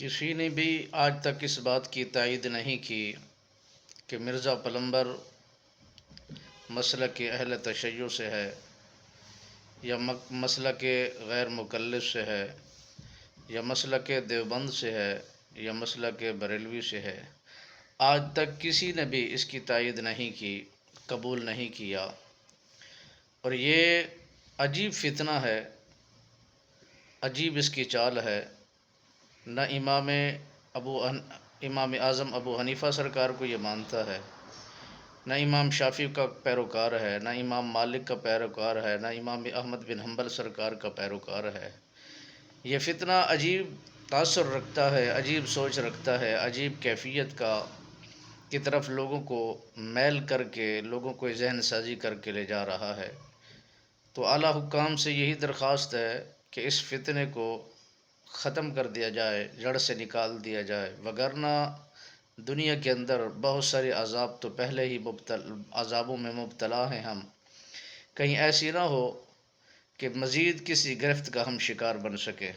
کسی نے بھی آج تک اس بات کی تائید نہیں کی کہ مرزا پلمبر مسلک اہل تشیع سے ہے یا مسلک غیر مکلف سے ہے یا مسلک دیوبند سے ہے یا مسلک بریلوی سے ہے۔ آج تک کسی نے بھی اس کی تائید نہیں کی، قبول نہیں کیا، اور یہ عجیب فتنہ ہے، عجیب اس کی چال ہے۔ نہ امام اعظم ابو حنیفہ سرکار کو یہ مانتا ہے، نہ امام شافعی کا پیروکار ہے، نہ امام مالک کا پیروکار ہے، نہ امام احمد بن حنبل سرکار کا پیروکار ہے۔ یہ فتنہ عجیب تاثر رکھتا ہے، عجیب سوچ رکھتا ہے، عجیب کیفیت کی طرف لوگوں کو میل کر کے، لوگوں کو ذہن سازی کر کے لے جا رہا ہے۔ تو اعلیٰ حکام سے یہی درخواست ہے کہ اس فتنے کو ختم کر دیا جائے، جڑ سے نکال دیا جائے، وگرنہ دنیا کے اندر بہت سارے عذاب تو پہلے ہی عذابوں میں مبتلا ہیں ہم، کہیں ایسی نہ ہو کہ مزید کسی گرفت کا ہم شکار بن سکیں۔